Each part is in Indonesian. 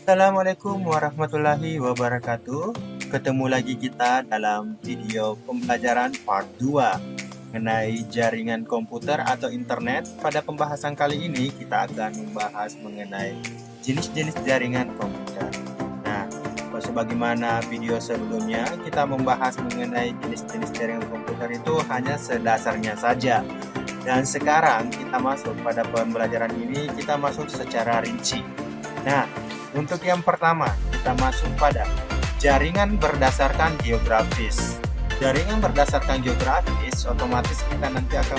Assalamualaikum warahmatullahi wabarakatuh. Ketemu lagi kita dalam video pembelajaran part 2 mengenai jaringan komputer atau internet. Pada pembahasan kali ini kita akan membahas mengenai jenis-jenis jaringan komputer. Nah, sebagaimana video sebelumnya, kita membahas mengenai jenis-jenis jaringan komputer itu hanya sedasarnya saja. Dan sekarang kita masuk pada pembelajaran ini, kita masuk secara rinci. Nah, untuk yang pertama, kita masuk pada jaringan berdasarkan geografis. Jaringan berdasarkan geografis, otomatis kita nanti akan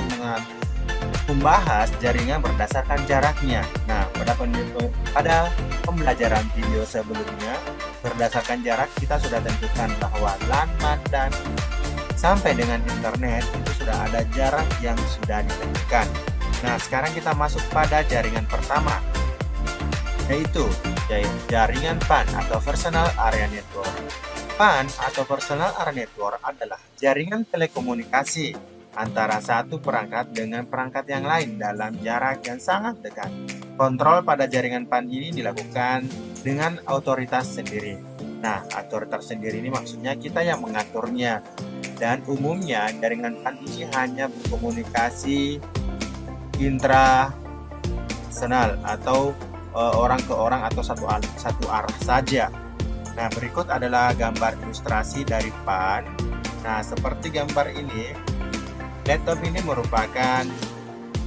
membahas jaringan berdasarkan jaraknya. Nah, pada pembelajaran video sebelumnya, berdasarkan jarak kita sudah tentukan bahwa LAN, MAN, dan sampai dengan internet itu sudah ada jarak yang sudah ditentukan. Nah, sekarang kita masuk pada jaringan pertama, yaitu jaringan PAN atau Personal Area Network. PAN atau Personal Area Network adalah jaringan telekomunikasi antara satu perangkat dengan perangkat yang lain dalam jarak yang sangat dekat. Kontrol pada jaringan PAN ini dilakukan dengan otoritas sendiri. Nah, otoritas sendiri ini maksudnya kita yang mengaturnya. Dan umumnya jaringan PAN ini hanya berkomunikasi intrapersonal atau orang ke orang atau satu arah saja. Nah, berikut adalah gambar ilustrasi dari PAN. Nah, seperti gambar ini, laptop ini merupakan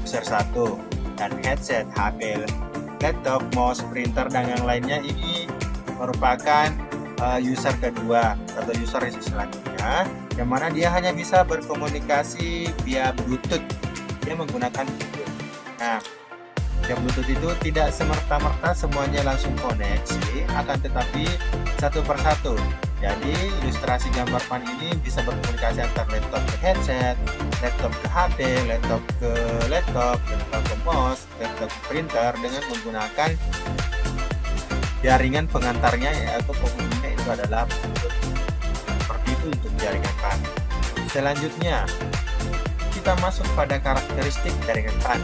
user 1 dan headset, HP, laptop, mouse, printer, dan yang lainnya ini merupakan user kedua atau user selanjutnya, yang mana dia hanya bisa berkomunikasi via Bluetooth. Dia menggunakan Bluetooth. Nah, yang Bluetooth itu tidak semerta-merta semuanya langsung koneksi, akan tetapi satu persatu. Jadi ilustrasi gambar PAN ini bisa berkomunikasi antar laptop ke headset, laptop ke HP, laptop ke laptop, laptop ke mouse, laptop ke printer dengan menggunakan jaringan pengantarnya, yaitu penghubungnya itu adalah Bluetooth. Seperti itu untuk jaringan PAN. Selanjutnya kita masuk pada karakteristik jaringan PAN.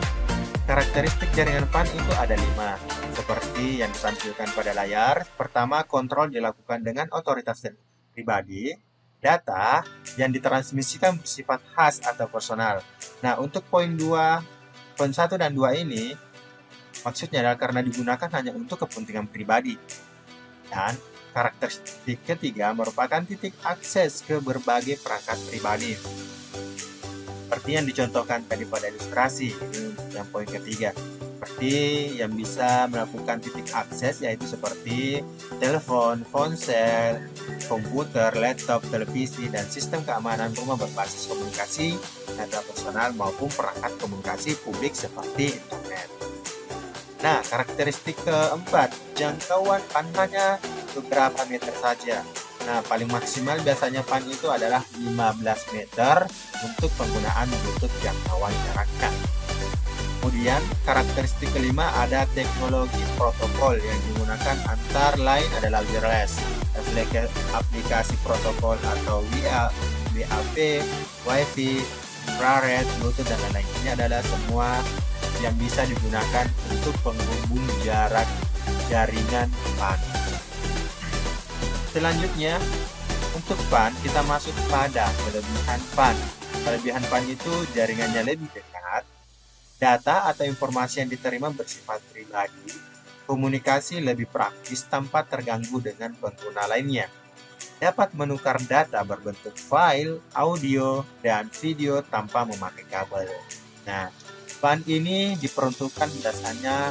Karakteristik jaringan PAN itu ada 5, seperti yang ditampilkan pada layar. Pertama, kontrol dilakukan dengan otoritas pribadi. Data yang ditransmisikan bersifat khas atau personal. Nah, untuk poin 1 dan 2 ini, maksudnya adalah karena digunakan hanya untuk kepentingan pribadi. Dan karakteristik ketiga merupakan titik akses ke berbagai perangkat pribadi. Seperti yang dicontohkan tadi pada ilustrasi, ini yang poin ketiga. Seperti yang bisa melakukan titik akses yaitu seperti telepon, ponsel, komputer, laptop, televisi, dan sistem keamanan rumah berbasis komunikasi data personal maupun perangkat komunikasi publik seperti internet. Nah, karakteristik keempat, jangkauan PAN hanya beberapa meter saja. Nah, paling maksimal biasanya PAN itu adalah 15 meter untuk penggunaan Bluetooth jangkauan jaraknya. Kemudian, karakteristik kelima ada teknologi protokol yang digunakan antara lain adalah wireless, aplikasi protokol atau WAP, Wi-Fi, infrared, Bluetooth, dan lain-lain. Ini adalah semua yang bisa digunakan untuk penghubung jarak jaringan PAN. Selanjutnya, untuk PAN kita masuk pada kelebihan PAN. Kelebihan PAN itu jaringannya lebih dekat, data atau informasi yang diterima bersifat pribadi, komunikasi lebih praktis tanpa terganggu dengan pengguna lainnya, dapat menukar data berbentuk file, audio, dan video tanpa memakai kabel. Nah, PAN ini diperuntukkan biasanya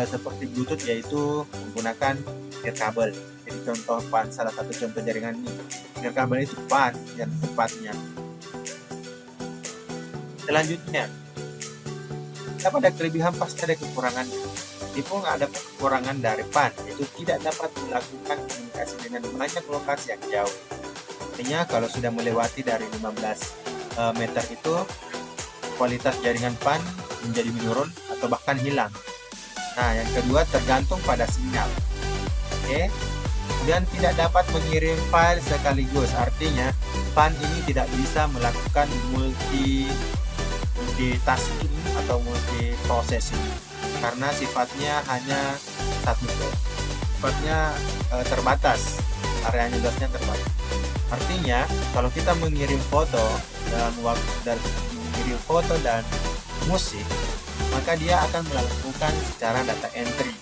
seperti Bluetooth, yaitu menggunakan nirkabel. Jadi contoh PAN, salah satu contoh jaringan ini, nirkabel itu PAN yang tepatnya. Selanjutnya, ada kelebihan pasti ada kekurangan. Meskipun ada kekurangan dari PAN, yaitu tidak dapat melakukan komunikasi dengan banyak lokasi yang jauh. Artinya kalau sudah melewati dari 15 meter itu, kualitas jaringan PAN menjadi menurun atau bahkan hilang. Nah, yang kedua tergantung pada sinyal. Oke. Kemudian tidak dapat mengirim file sekaligus. Artinya PAN ini tidak bisa melakukan multitasking atau multiprocessing karena sifatnya hanya satu. sifatnya terbatas, areanya luasnya terbatas. Artinya kalau kita mengirim foto dan musik, maka dia akan melakukan secara data entry.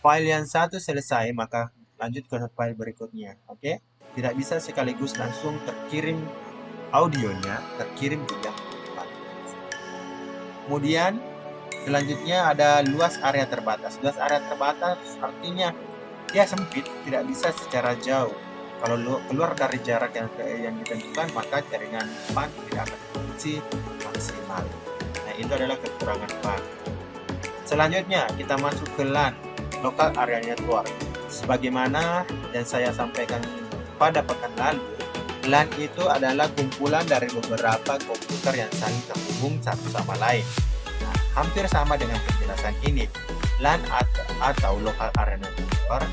File yang satu selesai, maka lanjut ke file berikutnya. Oke, tidak bisa sekaligus langsung terkirim audionya, terkirim juga. Kemudian selanjutnya ada luas area terbatas. Luas area terbatas artinya dia sempit, tidak bisa secara jauh. Kalau keluar dari jarak yang ditentukan, maka jaringan PAN tidak akan berfungsi maksimal. Nah, itu adalah kekurangan PAN. Selanjutnya kita masuk ke LAN, Local Area Network. Sebagaimana yang saya sampaikan pada pekan lalu, LAN itu adalah kumpulan dari beberapa komputer yang saling terhubung satu sama lain. Nah, hampir sama dengan penjelasan ini. LAN atau Local Area Network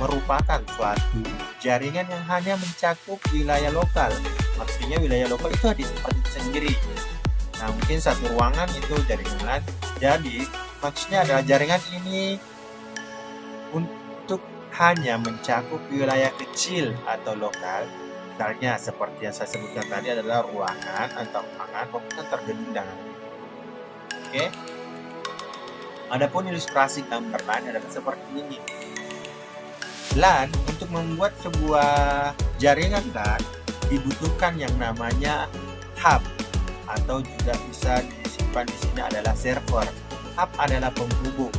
merupakan suatu jaringan yang hanya mencakup wilayah lokal. Artinya wilayah lokal itu di tempat itu sendiri. Nah, mungkin satu ruangan itu jaringan LAN. Jadi, maksudnya adalah jaringan ini untuk hanya mencakup wilayah kecil atau lokal. Misalnya seperti yang saya sebutkan tadi adalah ruangan atau ruangan komputer tergedung dan oke. Adapun ilustrasi gambar LAN adalah seperti ini. LAN, untuk membuat sebuah jaringan LAN dibutuhkan yang namanya hub, atau juga bisa disimpan di sini adalah server. Hub adalah penghubung,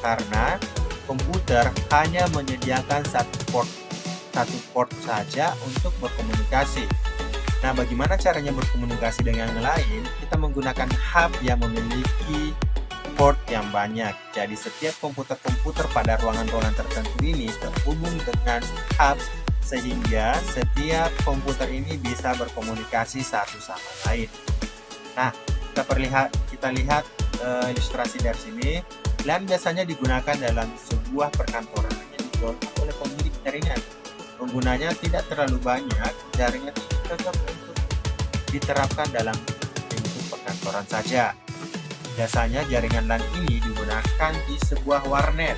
karena komputer hanya menyediakan satu port saja untuk berkomunikasi. Nah, bagaimana caranya berkomunikasi dengan yang lain? Kita menggunakan hub yang memiliki port yang banyak. Jadi setiap komputer-komputer pada ruangan-ruangan tertentu ini terhubung dengan hub, sehingga setiap komputer ini bisa berkomunikasi satu sama lain. Nah, kita lihat ilustrasi dari sini. LAN biasanya digunakan dalam sebuah perkantoran yang dikelola oleh pemilik jaringan. Penggunanya tidak terlalu banyak, jaringan ini cocok untuk diterapkan dalam lingkup perkantoran saja. Biasanya jaringan LAN ini digunakan di sebuah warnet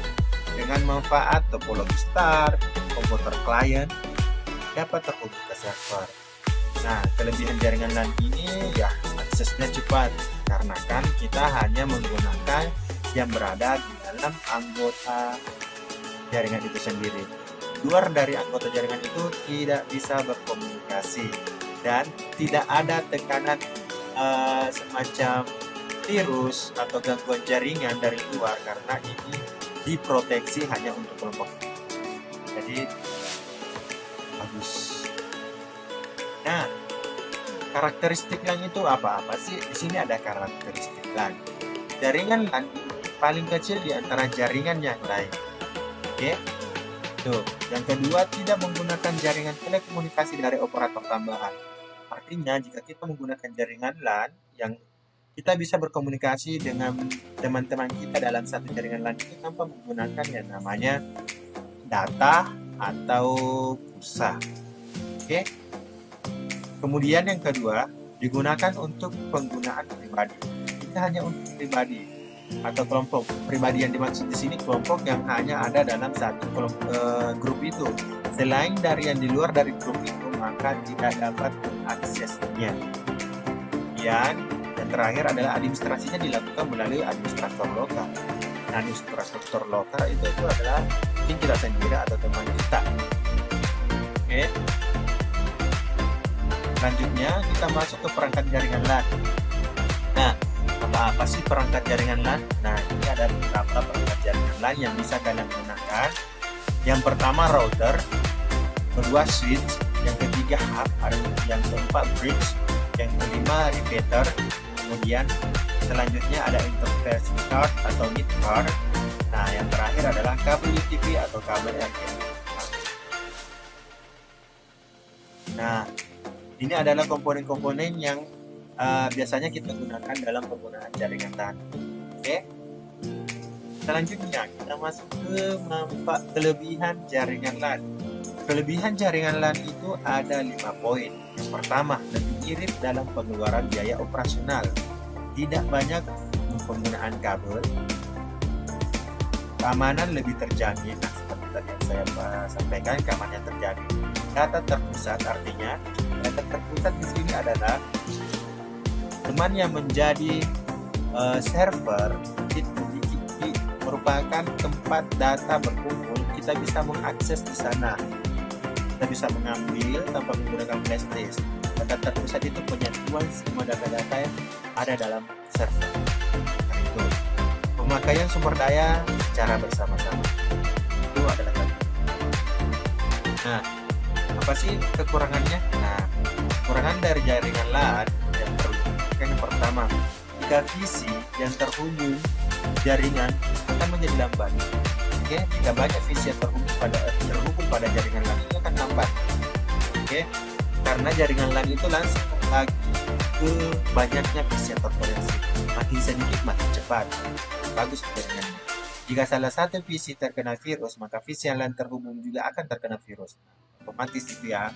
dengan manfaat topologi start, komputer klien dapat terhubung ke server. Nah, kelebihan jaringan LAN ini ya aksesnya cepat, karena kan kita hanya menggunakan yang berada di dalam anggota jaringan itu sendiri. Luar dari anggota jaringan itu tidak bisa berkomunikasi dan tidak ada tekanan semacam virus atau gangguan jaringan dari luar, karena ini diproteksi hanya untuk kelompok. Jadi bagus. Nah, karakteristik LAN itu apa sih? Di sini ada karakteristik LAN. Jaringan LAN paling kecil di antara jaringan yang lain. Oke. Tuh, yang kedua, tidak menggunakan jaringan telekomunikasi dari operator tambahan. Artinya, jika kita menggunakan jaringan LAN yang kita bisa berkomunikasi dengan teman-teman kita dalam satu jaringan LAN itu tanpa menggunakan yang namanya data atau pulsa. Oke. Kemudian yang kedua, digunakan untuk penggunaan pribadi. Kita hanya untuk pribadi atau kelompok. Pribadi yang dimaksud di sini kelompok yang hanya ada dalam satu grup itu. Selain dari yang di luar dari grup itu, maka tidak dapat mengaksesnya. Yang terakhir adalah administrasinya dilakukan melalui administrator lokal. Nah, administrator lokal itu adalah mungkin kita sendiri atau teman kita. Oke. Selanjutnya kita masuk ke perangkat jaringan LAN. Nah, apa sih perangkat jaringan LAN? Nah, ini ada beberapa perangkat jaringan LAN yang bisa kalian gunakan. Yang pertama router, kedua switch, yang ketiga hub, yang keempat bridge, yang kelima repeater. Kemudian selanjutnya ada interface card atau mid card. Nah, yang terakhir adalah kabel UTP atau kabel RGB. Nah, ini adalah komponen-komponen yang biasanya kita gunakan dalam penggunaan jaringan LAN. Oke. Selanjutnya kita masuk ke kelebihan jaringan LAN. Kelebihan jaringan LAN itu ada 5 poin. Yang pertama, lebih irit dalam pengeluaran biaya operasional. Tidak banyak penggunaan kabel. keamanan lebih terjamin. Nah, seperti tadi yang saya sampaikan, keamanan terjamin. Data terpusat artinya data terpusat di sini adalah teman yang menjadi server itu merupakan tempat data berkumpul. Kita bisa mengakses di sana. Kita bisa mengambil tanpa menggunakan flash disk. Data terpusat itu penyatuan semua data-data yang ada dalam server. Nah, itu pemakaian sumber daya secara bersama-sama. Itu adalah tadi. Nah, apa sih kekurangannya? Nah, kekurangan dari jaringan LAN yang pertama, jika VC yang terhubung jaringan akan menjadi lambat. Oke, jika banyak VC yang terhubung pada jaringan LAN itu akan lambat. Oke, karena jaringan LAN itu langsung lagi ke banyaknya VC yang terkoneksi. Makin sedikit makin cepat. Bagus jaringannya. Jika salah satu VC terkena virus, maka VC yang lain terhubung juga akan terkena virus. Otomatis itu ya.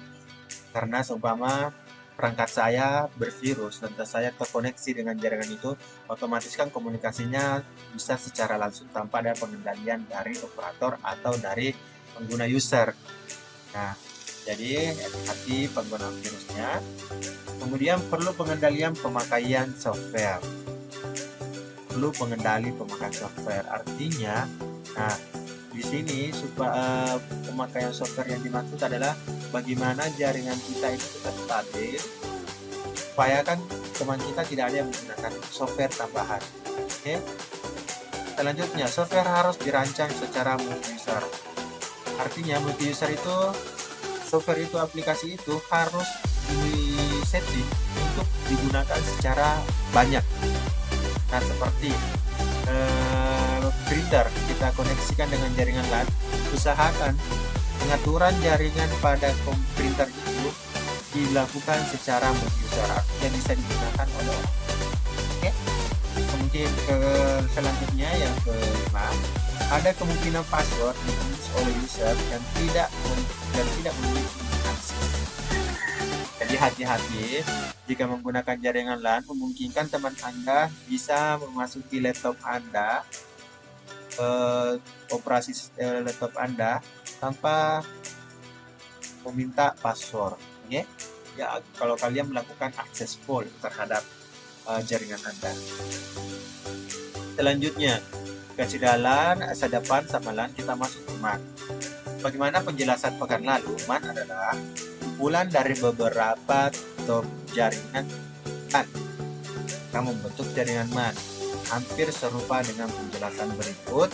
Karena seumpama perangkat saya bervirus dan saya terkoneksi dengan jaringan itu, otomatis kan komunikasinya bisa secara langsung tanpa ada pengendalian dari operator atau dari pengguna user. Nah, jadi hati-hati penggunaan virusnya. Kemudian perlu pengendalian pemakaian software. Perlu pengendali pemakaian software. Artinya, nah di sini pemakaian software yang dimaksud adalah bagaimana jaringan kita itu tetap stabil, supaya kan teman kita tidak ada yang menggunakan software tambahan. Oke. Selanjutnya, software harus dirancang secara multi-user. Artinya multi-user itu software itu, aplikasi itu harus di-setting untuk digunakan secara banyak. Nah, seperti printer kita koneksikan dengan jaringan LAN, usahakan pengaturan jaringan pada printer itu dilakukan secara multi-user, artinya bisa digunakan oleh orang. Oke. Kemudian selanjutnya yang kelima, ada kemungkinan password ditulis oleh user yang tidak memiliki akses. Jadi hati-hati jika menggunakan jaringan LAN, memungkinkan teman Anda bisa memasuki laptop Anda, operasi laptop Anda tanpa meminta password. Okay? Ya, kalau kalian melakukan akses full terhadap jaringan Anda. Selanjutnya, kasih jalan depan sama LAN, kita masuk ke MAN. Bagaimana penjelasan pekan lalu, MAN adalah kumpulan dari beberapa top jaringan LAN yang membentuk jaringan MAN. Hampir serupa dengan penjelasan berikut.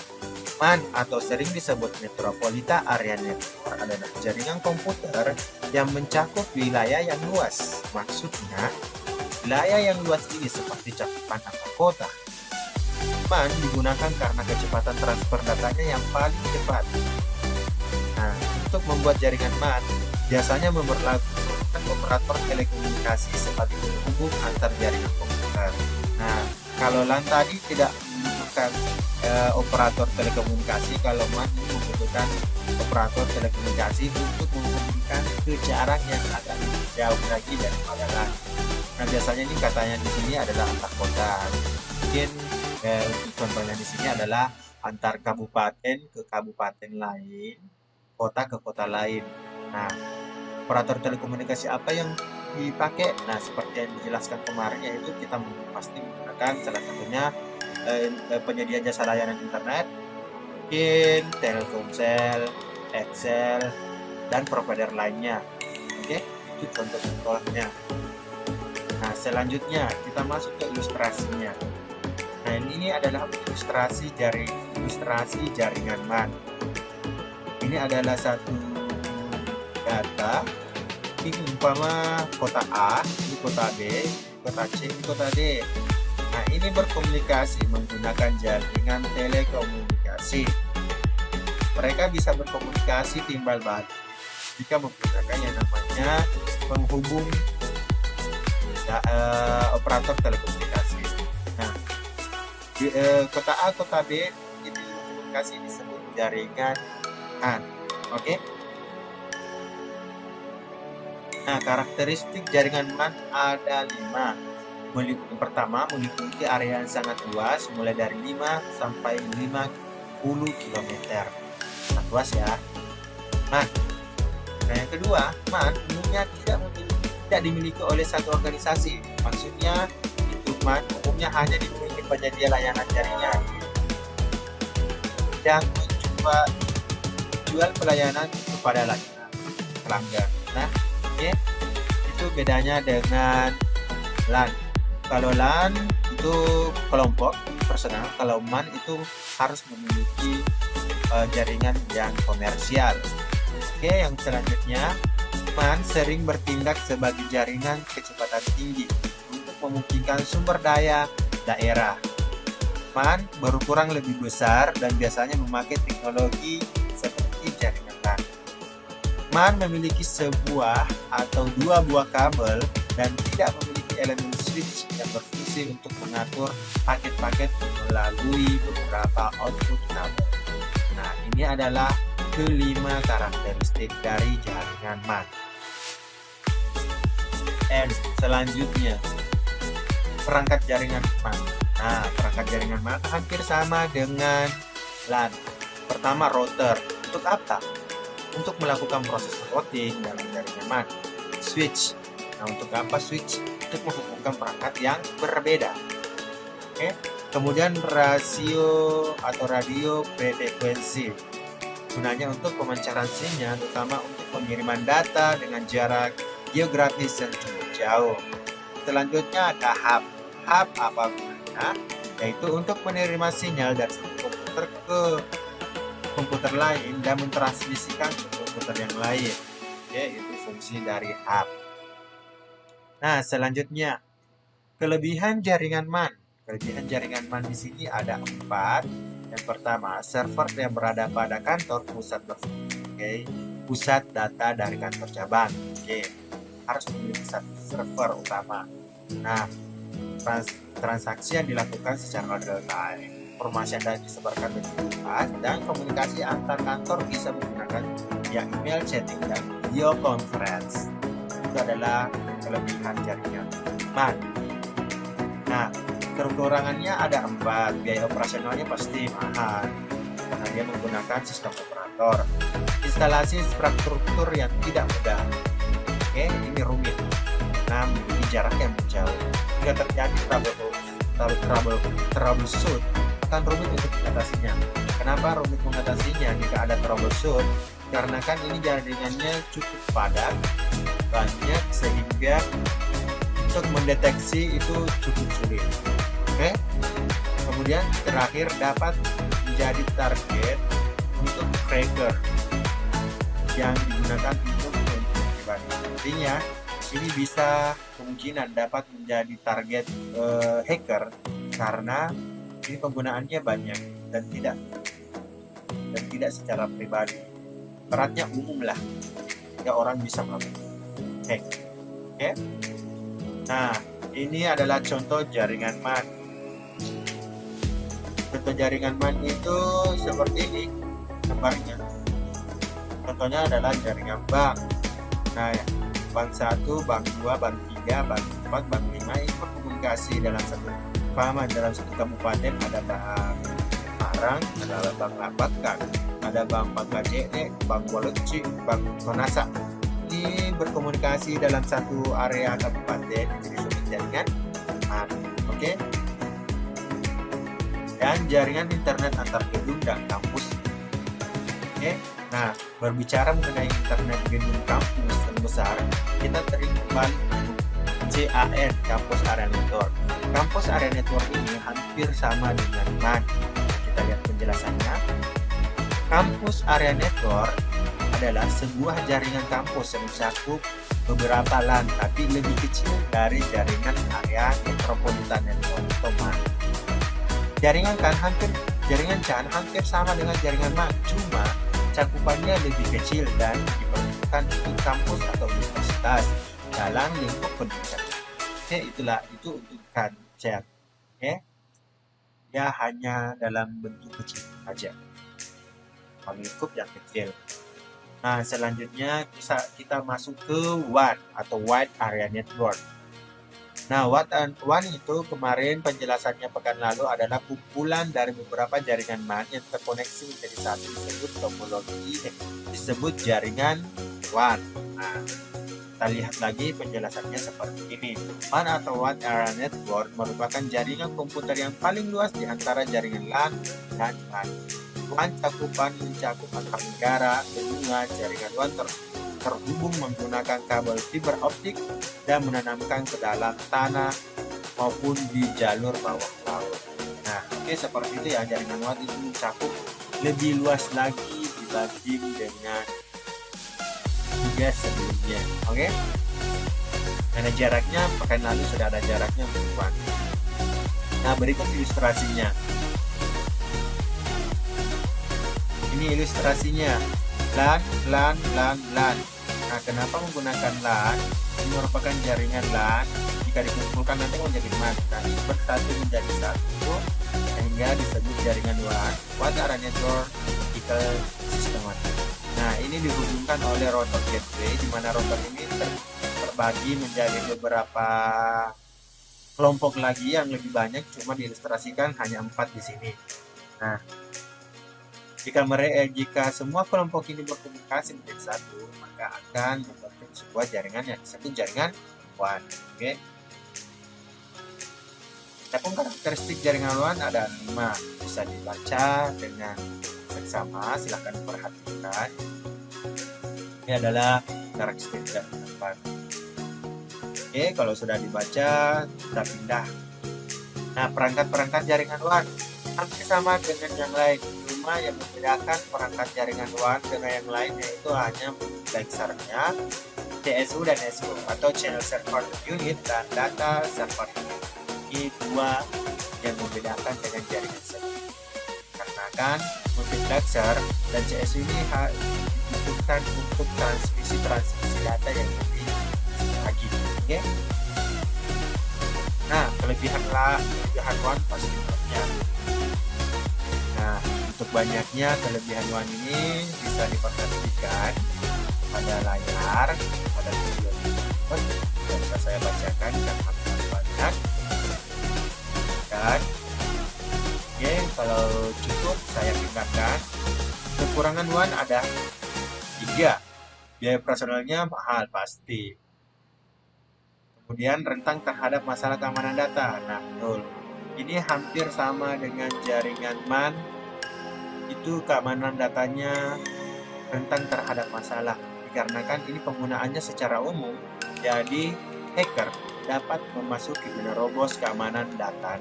MAN atau sering disebut Metropolitan Area Network adalah jaringan komputer yang mencakup wilayah yang luas. Maksudnya, wilayah yang luas ini seperti cakupan antar kota. MAN digunakan karena kecepatan transfer datanya yang paling cepat. Nah, untuk membuat jaringan MAN, biasanya memerlukan operator telekomunikasi sebagai penghubung antar jaringan komputer. Nah, kalau LAN tadi tidak membutuhkan operator telekomunikasi, kalau MAN ini membutuhkan operator telekomunikasi untuk menghubungkan ke jarak yang agak lebih jauh lagi daripada LAN. Nah, biasanya ini katanya di sini adalah antar kota. Mungkin untuk contohnya di sini adalah antar kabupaten ke kabupaten lain, kota ke kota lain. Nah, operator telekomunikasi apa yang dipakai? Nah, seperti yang dijelaskan kemarin, yaitu kita pasti menggunakan salah satunya penyedia jasa layanan internet, mungkin Telkomsel, Excel, dan provider lainnya. Oke, itu contoh-contohnya. Nah, selanjutnya kita masuk ke ilustrasinya. Nah, ini adalah ilustrasi jaringan MAN. Ini adalah satu data. Ini umpama kota A, ini kota B, kota C, ini kota D. Nah, ini berkomunikasi menggunakan jaringan telekomunikasi. Mereka bisa berkomunikasi timbal balik jika menggunakan yang namanya penghubung operator telekomunikasi. Nah, di kota A, kota B, ini komunikasi disebut jaringan MAN. Oke. Nah, karakteristik jaringan MAN ada 5. Yang pertama, meliputi area yang sangat luas, mulai dari 5 sampai 5 km. Sangat luas ya. MAN. Nah, yang kedua, MAN umumnya tidak dimiliki oleh satu organisasi. Maksudnya itu MAN umumnya hanya dimiliki penyedia layanan jaringan yang menjual pelayanan kepada pelanggan. Nah, itu bedanya dengan LAN. Kalau LAN itu kelompok personal, kalau MAN itu harus memiliki jaringan yang komersial. Oke, yang selanjutnya, MAN sering bertindak sebagai jaringan kecepatan tinggi untuk memungkinkan sumber daya daerah. MAN berukuran lebih besar dan biasanya memakai teknologi seperti jaringan LAN. MAN memiliki sebuah atau dua buah kabel dan tidak memiliki elemen switch yang berfungsi untuk mengatur paket-paket melalui beberapa output kabel. Nah, ini adalah kelima karakteristik dari jaringan MAN. Dan selanjutnya, perangkat jaringan MAN. Nah, perangkat jaringan MAN hampir sama dengan LAN. Pertama, router. Untuk apa? Untuk melakukan proses routing dalam jaringan MAN. Switch. Nah, untuk apa switch? Untuk menghubungkan perangkat yang berbeda. Oke. Kemudian rasio atau radio frekuensi. Gunanya untuk pemancaran sinyal, terutama untuk pengiriman data dengan jarak geografis yang cukup jauh. Selanjutnya ada hub. Hub apa gunanya? Yaitu untuk menerima sinyal dari satu komputer ke komputer lain dan mentransmisikan ke komputer yang lain. Oke, itu fungsi dari hub. Nah, selanjutnya kelebihan jaringan MAN. Kelebihan jaringan MAN di sini ada 4. Yang pertama, server yang berada pada kantor pusat pusat data dari kantor cabang. Harus memiliki satu server utama. Nah, transaksi yang dilakukan secara real time. Informasi yang disebarkan lebih luas dan komunikasi antar kantor bisa menggunakan email, chatting, dan video conference. Itu adalah kelebihan jaringan MAN. Nah, kekurangannya ada 4. Biaya operasionalnya pasti mahal karena dia menggunakan sistem operator. Instalasi infrastruktur yang tidak mudah. Ini rumit. Nah, memiliki jarak yang jauh. Jika terjadi troubleshoot, akan rumit untuk mengatasinya. Kenapa rumit mengatasinya jika ada troubleshoot? Karena kan ini jaringannya cukup padat, banyak, sehingga untuk mendeteksi itu cukup sulit. Kemudian terakhir dapat menjadi target untuk hacker yang digunakan untuk pribadi. Artinya ini bisa kemungkinan dapat menjadi target hacker karena ini penggunaannya banyak dan tidak secara pribadi. Beratnya umum lah, ya orang bisa melakukan hack. Nah, ini adalah contoh jaringan MAN. Contoh jaringan MAN itu seperti ini gambarnya. Contohnya adalah jaringan bank. Nah, bank 1, bank 2, bank 3, bank 4, bank 5 ini berkomunikasi dalam satu kabupaten. Ada bank Parang, ada bank Lambakan, ada bank Pagajene, bank Woloci, bank Konasa. Ini berkomunikasi dalam satu area kabupaten menjadi suatu jaringan MAN. Dan jaringan internet antar gedung dan kampus. Nah, berbicara mengenai internet gedung kampus yang besar, kita kembali CAN, Campus Area Network. Campus Area Network ini hampir sama dengan MAN. Kita lihat penjelasannya. Campus Area Network adalah sebuah jaringan kampus yang mencakup beberapa LAN, tapi lebih kecil dari jaringan area metropolitan network atau MAN. Jaringan CAN hampir sama dengan jaringan MAN, cuma cakupannya lebih kecil dan diperuntukkan untuk kampus atau universitas dalam lingkup pendidikan. Itu untuk CAN. Ya hanya dalam bentuk kecil saja, lingkup yang kecil. Nah, selanjutnya kita masuk ke WAN atau Wide Area Network. Nah, What and One itu kemarin penjelasannya pekan lalu adalah kumpulan dari beberapa jaringan MAN yang terkoneksi menjadi satu, disebut topologi, disebut jaringan WAN. Nah, kita lihat lagi penjelasannya seperti ini. WAN atau Wide Area Network merupakan jaringan komputer yang paling luas di antara jaringan LAN dan WAN. WAN cakupan mencakup antar negara, benua. Jaringan WAN terhubung menggunakan kabel fiber optik dan menanamkan ke dalam tanah maupun di jalur bawah laut. Nah, seperti itu ya, jaringan WAN itu mencakup lebih luas lagi dibanding dengan tiga sebelumnya. Karena jaraknya pekan lalu sudah ada jaraknya untuk WAN. Nah, berikut ilustrasinya. Ini ilustrasinya. LAN. Nah, kenapa menggunakan LAN? Ini merupakan jaringan LAN. Jika dikumpulkan nanti menjadi MAN. Nah, ini bersatu menjadi satu sehingga disebut jaringan WAN. Wide Area Network Optical System. Nah, ini dihubungkan oleh router gateway, di mana router ini terbagi menjadi beberapa kelompok lagi yang lebih banyak, cuma diilustrasikan hanya 4 di sini. Nah, jika semua kelompok ini berkomunikasi menjadi satu, maka akan membentuk sebuah jaringan yang disebut jaringan WAN. Adapun karakteristik jaringan WAN ada 5, bisa dibaca dengan seksama. Silahkan perhatikan. Ini adalah karakteristik jaringan WAN. Kalau sudah dibaca, kita pindah. Nah, perangkat jaringan WAN hampir sama dengan yang lain. Cuma yang membedakan perangkat jaringan WAN dengan yang lain yaitu hanya lasernya, CSU dan SU atau Channel Server Unit dan Data Server Unit. Ini dua yang membedakan dengan jaringan sebelumnya. Karena kan multiplexer dan CSU ini dibutuhkan untuk transmisi data yang lebih lagi. Nah, kelebihan WAN pasti banyak. Nah, untuk banyaknya kelebihan WAN ini bisa diperhatikan pada layar, pada video tersebut. Bisa saya bacakan karena banyak. Dan kalau cukup saya pindahkan. Kekurangan WAN ada 3. Biaya operasionalnya mahal pasti. Kemudian rentang terhadap masalah keamanan data. Nah, betul. Ini hampir sama dengan jaringan MAN. Itu keamanan datanya rentan terhadap masalah. Dikarenakan ini penggunaannya secara umum, jadi hacker dapat memasuki menerobos keamanan data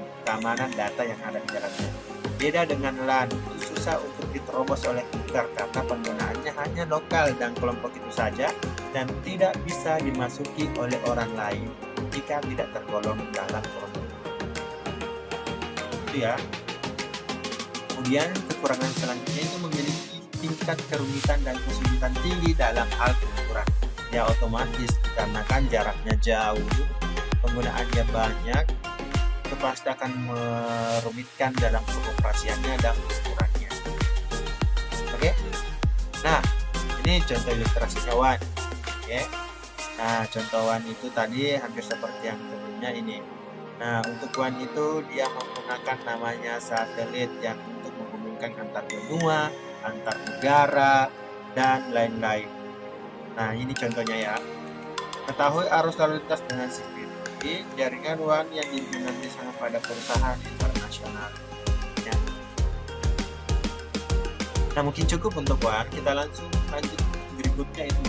yang ada di dalamnya. Beda dengan LAN, itu susah untuk diterobos oleh hacker karena penggunaannya hanya lokal dan kelompok itu saja dan tidak bisa dimasuki oleh orang lain jika tidak tergolong dalam kelompok. Itu ya. Kemudian kekurangan selanjutnya itu memiliki tingkat kerumitan dan kesulitan tinggi dalam hal pengukuran. Ya otomatis dikarenakan jaraknya jauh, penggunaannya banyak, itu pasti akan merumitkan dalam pengoperasiannya dan pengukurannya. Nah, ini contoh ilustrasinya WAN. Nah, contoh WAN itu tadi hampir seperti yang sebelumnya ini. Nah, untuk WAN itu dia menggunakan namanya satelit yang untuk menghubungkan antar benua, antar negara, dan lain-lain. Nah, ini contohnya ya. Ketahui arus lalu lintas dengan CCTV, jaringan WAN yang diimplementasikan pada perusahaan internasional. Nah, mungkin cukup untuk WAN. Kita langsung lanjut berikutnya itu.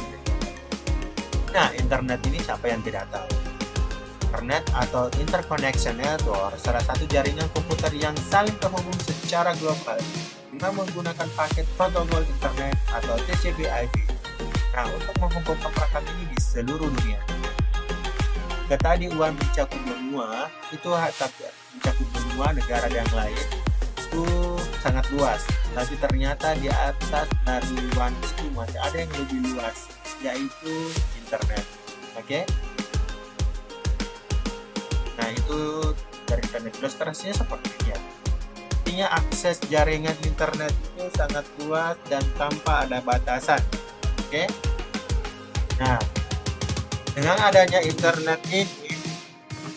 Nah, internet ini siapa yang tidak tahu? Internet atau Interconnection Network salah satu jaringan komputer yang saling terhubung secara global dengan menggunakan paket protokol internet atau TCP/IP. Nah, untuk menghubungkan perangkat ini di seluruh dunia. Tadi WAN mencakup benua, itu mencakup benua negara yang lain itu sangat luas. Tapi ternyata di atas dari WAN itu masih ada yang lebih luas, yaitu internet. Nah, itu dari internet. Ilustrasinya seperti ini ya. Artinya akses jaringan internet itu sangat luas dan tanpa ada batasan. Nah, dengan adanya internet ini,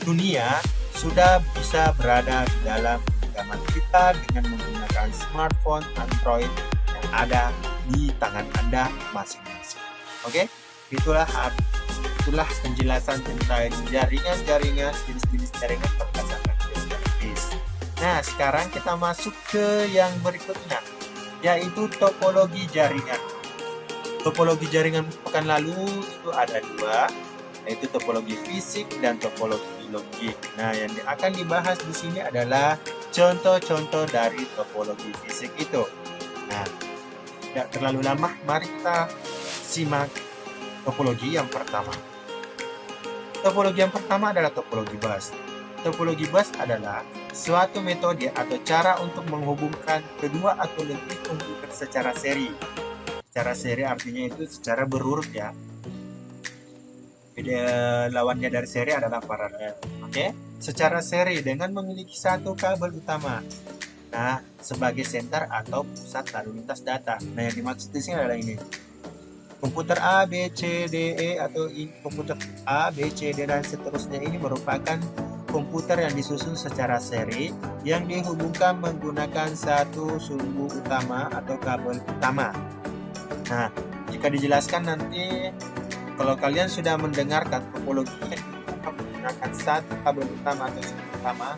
dunia sudah bisa berada di dalam genggaman kita dengan menggunakan smartphone Android yang ada di tangan Anda masing-masing. Oke, itulah penjelasan tentang jaringan-jaringan, jenis-jenis jaringan berdasarkan geografis. Nah, sekarang kita masuk ke yang berikutnya, yaitu topologi jaringan. Topologi jaringan pekan lalu itu ada dua, yaitu topologi fisik dan topologi logik. Nah, yang akan dibahas di sini adalah contoh-contoh dari topologi fisik itu. Nah, tidak terlalu lama, mari kita simak topologi yang pertama. Topologi yang pertama adalah topologi bus. Topologi bus adalah suatu metode atau cara untuk menghubungkan kedua atau lebih komputer secara seri. Secara seri artinya itu secara berurut ya. Lawannya dari seri adalah paralel. Oke? Secara seri dengan memiliki satu kabel utama. Nah, sebagai senter atau pusat lalu lintas data. Nah, yang dimaksud di sini adalah ini. Komputer A, B, C, D, E atau komputer A, B, C, D dan seterusnya ini merupakan komputer yang disusun secara seri yang dihubungkan menggunakan satu sumbu utama atau kabel utama. Nah, jika dijelaskan nanti kalau kalian sudah mendengarkan topologi yang menggunakan satu kabel utama atau sumbu utama,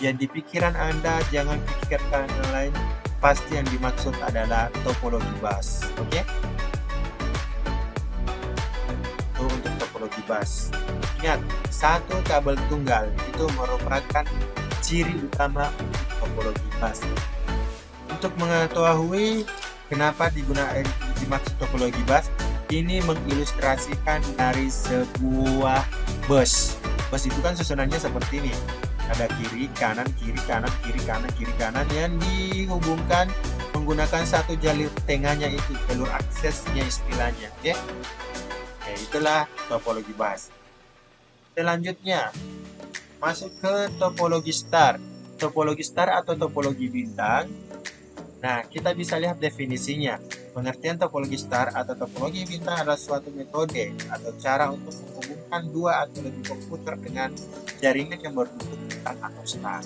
yang di pikiran Anda jangan pikirkan yang lain, pasti yang dimaksud adalah topologi bus. Oke? Itu untuk topologi bus. Ingat, satu kabel tunggal itu merupakan ciri utama untuk topologi bus. Untuk mengetahui kenapa dimaksud topologi bus, ini mengilustrasikan dari sebuah bus. Bus itu kan susunannya seperti ini. Ada kiri, kanan, kiri, kanan, kiri, kanan, kiri, kanan yang dihubungkan menggunakan satu jalur tengahnya itu, jalur aksesnya istilahnya. Oke? Ya, itulah topologi bus. Selanjutnya, masuk ke topologi star. Topologi star atau topologi bintang. Nah, kita bisa lihat definisinya. Pengertian topologi star atau topologi bintang adalah suatu metode atau cara untuk menghubungkan dua atau lebih komputer dengan jaringan yang berbentuk bintang atau star.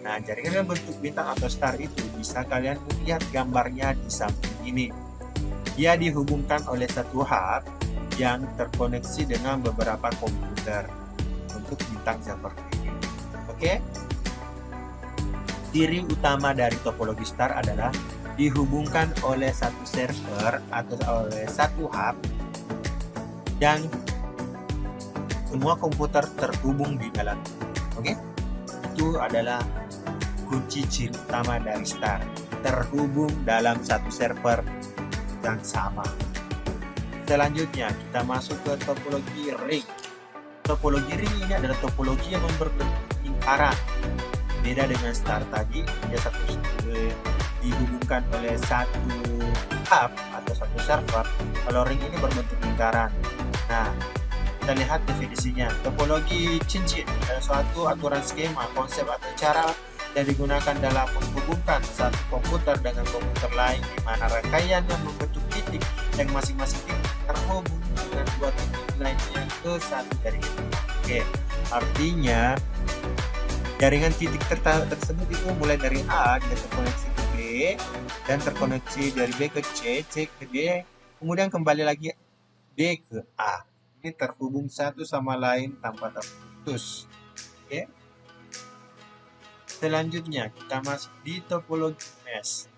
Nah, jaringan yang berbentuk bintang atau star itu bisa kalian lihat gambarnya di samping ini. Dia dihubungkan oleh satu hub yang terkoneksi dengan beberapa komputer untuk bintang seperti ini. Oke? Ciri utama dari topologi star adalah dihubungkan oleh satu server atau oleh satu hub yang semua komputer terhubung di dalam. Oke? Itu adalah kunci ciri utama dari star, terhubung dalam satu server yang sama. Selanjutnya kita masuk ke topologi ring. Topologi ring ini adalah topologi yang berbentuk lingkaran. Beda dengan star tadi, dia dihubungkan oleh satu hub atau satu server. Kalau ring ini berbentuk lingkaran. Nah, kita lihat definisinya. Topologi cincin adalah suatu aturan skema, konsep atau cara yang digunakan dalam menghubungkan satu komputer dengan komputer lain, di mana rangkaian yang membentuk titik yang masing-masing titik terhubung dengan dua titik lainnya ke satu jaringan. Oke, artinya jaringan titik tersebut itu mulai dari A dan terkoneksi ke B dan terkoneksi dari B ke C, C ke D, kemudian kembali lagi B ke A. Ini terhubung satu sama lain tanpa terputus. Oke. Selanjutnya kita masuk di topologi mesh.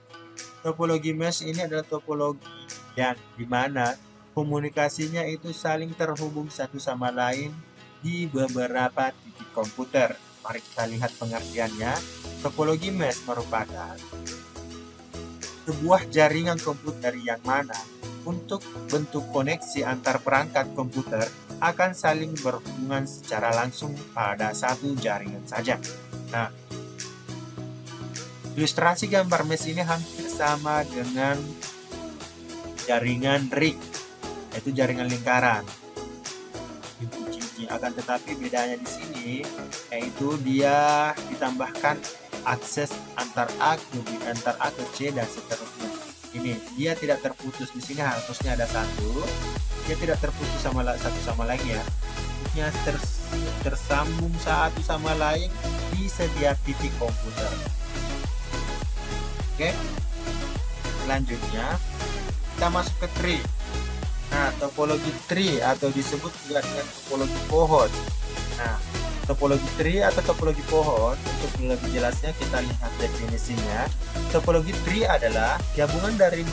Topologi mesh ini adalah topologi yang dimana komunikasinya itu saling terhubung satu sama lain di beberapa titik komputer. Mari kita lihat pengertiannya. Topologi mesh merupakan sebuah jaringan komputer yang mana untuk bentuk koneksi antar perangkat komputer akan saling berhubungan secara langsung pada satu jaringan saja. Nah, ilustrasi gambar mesh ini hampir sama dengan jaringan ring, yaitu jaringan lingkaran. Akan tetapi bedanya di sini yaitu dia ditambahkan akses antar A ke C dan seterusnya. Ini dia tidak terputus. Di sini harusnya ada satu, dia tidak terputus satu sama lain ya. bentuknya tersambung satu sama lain di setiap titik komputer. Oke, selanjutnya kita masuk ke tree. Nah, topologi tree atau disebut juga dengan topologi pohon. Nah, topologi tree atau topologi pohon, untuk lebih jelasnya kita lihat definisinya. Topologi tree adalah gabungan dari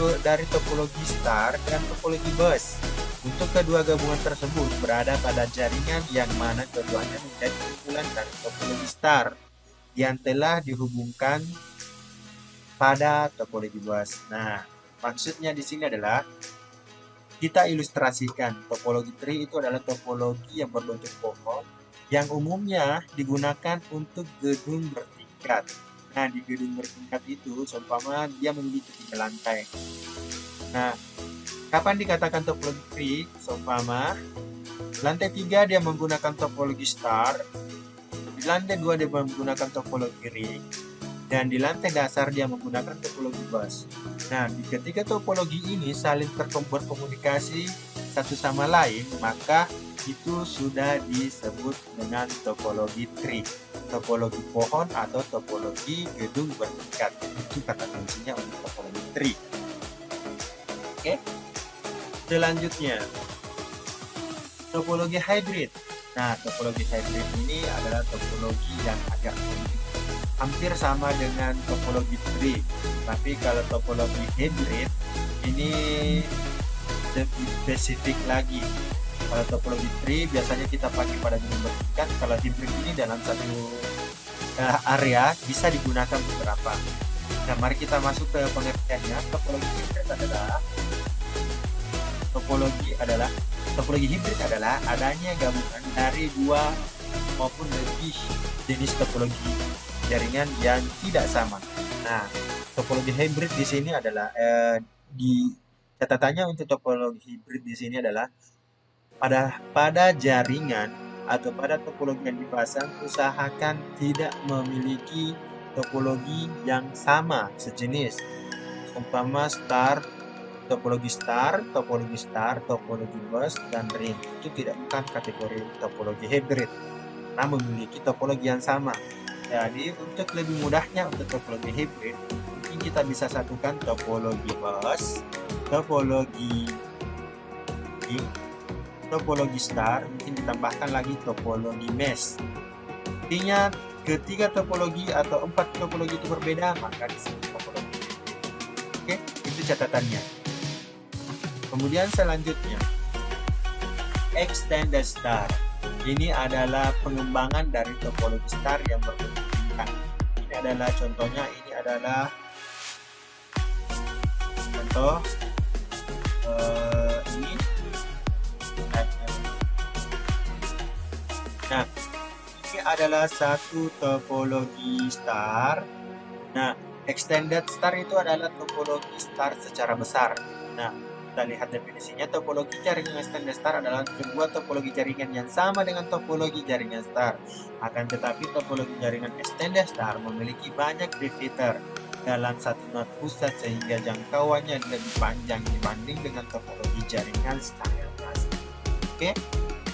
topologi star dan topologi bus. Untuk kedua gabungan tersebut berada pada jaringan yang mana keduanya menjadi kumpulan dari topologi star yang telah dihubungkan pada topologi bus. Nah, maksudnya di sini adalah kita ilustrasikan topologi tree itu adalah topologi yang berbentuk pohon yang umumnya digunakan untuk gedung bertingkat. Nah, di gedung bertingkat itu seumpama dia memiliki 3 lantai. Nah, kapan dikatakan topologi tree? Seumpama lantai 3 dia menggunakan topologi star, di lantai 2 dia menggunakan topologi ring, dan di lantai dasar dia menggunakan topologi bus. Nah, ketika topologi ini saling berkomunikasi satu sama lain, maka itu sudah disebut dengan topologi tree, topologi pohon atau topologi gedung bertingkat. Itu kata kuncinya untuk topologi tree. Oke, selanjutnya topologi hybrid. Nah, topologi hybrid ini adalah topologi yang agak unik, hampir sama dengan topologi tree, tapi kalau topologi hybrid ini lebih spesifik lagi. Kalau topologi tree biasanya kita pakai pada gedung bertingkat, kalau hybrid ini dalam satu area bisa digunakan beberapa. Nah, mari kita masuk ke pengertiannya. Topologi hybrid adalah adanya gabungan dari 2 maupun lebih jenis topologi jaringan yang tidak sama. Nah, topologi hybrid di sini adalah di catatannya untuk topologi hybrid di sini adalah pada jaringan atau pada topologi yang dipasang, usahakan tidak memiliki topologi yang sama sejenis. Umpama topologi star, topologi bus, dan ring. Itu bukan kategori topologi hybrid, karena memiliki topologi yang sama. Jadi untuk lebih mudahnya untuk topologi hybrid, mungkin kita bisa satukan topologi bus, topologi ring, topologi star, mungkin ditambahkan lagi topologi mesh. Intinya ketiga topologi atau 4 topologi itu berbeda, maka disebut topologi. Oke, itu catatannya. Kemudian selanjutnya extended star. Ini adalah pengembangan dari topologi star yang berbentuk tingkat. Ini adalah contohnya, ini adalah contoh ini. Nah, ini adalah satu topologi star. Nah, extended star itu adalah topologi star secara besar. Nah, kita lihat definisinya. Topologi jaringan extended star adalah sebuah topologi jaringan yang sama dengan topologi jaringan star. Akan tetapi topologi jaringan extended star memiliki banyak repeater dalam satu node pusat sehingga jangkauannya lebih panjang dibanding dengan topologi jaringan star yang pasti. Oke.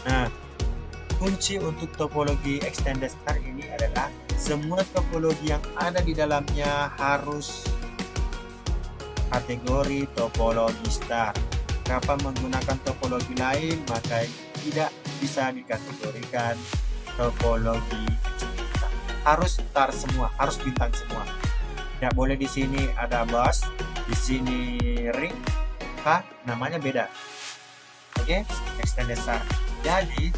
Nah, kunci untuk topologi extended star ini adalah semua topologi yang ada di dalamnya harus kategori topologi star. Jika menggunakan topologi lain, maka tidak bisa dikategorikan topologi star. Harus star semua, harus bintang semua. Tidak boleh di sini ada bus, di sini ring, namanya beda. Oke, extended star. Jadi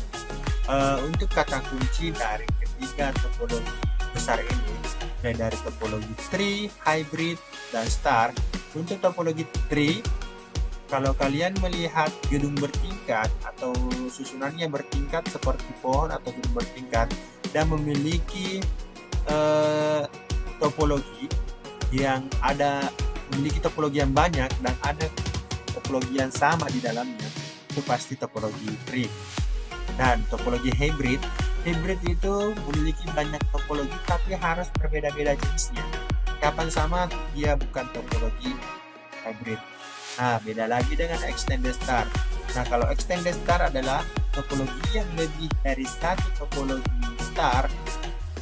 untuk kata kunci dari ketiga topologi besar ini, dari topologi tree, hybrid, dan star. Untuk topologi tree, kalau kalian melihat gedung bertingkat atau susunannya bertingkat seperti pohon atau gedung bertingkat dan memiliki topologi yang memiliki topologi yang banyak dan ada topologi yang sama di dalamnya, itu pasti topologi tree. Dan topologi hybrid itu memiliki banyak topologi tapi harus berbeda-beda jenisnya. Kapan sama dia bukan topologi hybrid. Nah, beda lagi dengan extended star. Nah, kalau extended star adalah topologi yang lebih dari satu topologi star,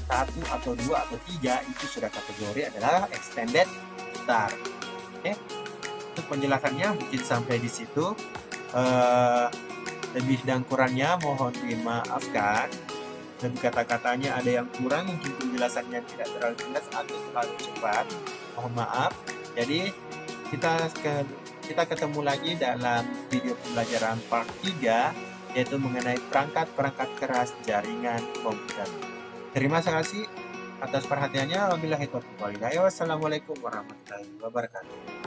satu atau dua atau tiga, itu sudah kategori adalah extended star. Oke, untuk penjelasannya mungkin sampai di situ. Lebih dan kurangnya mohon dimaafkan. Lebih kata-katanya ada yang kurang, mungkin penjelasannya tidak terlalu jelas atau terlalu cepat. Mohon maaf. Jadi kita ketemu lagi dalam video pembelajaran part 3, yaitu mengenai perangkat-perangkat keras jaringan komputer. Terima kasih atas perhatiannya. Wabillahi taufiq wal hidayah. Wassalamualaikum warahmatullahi wabarakatuh.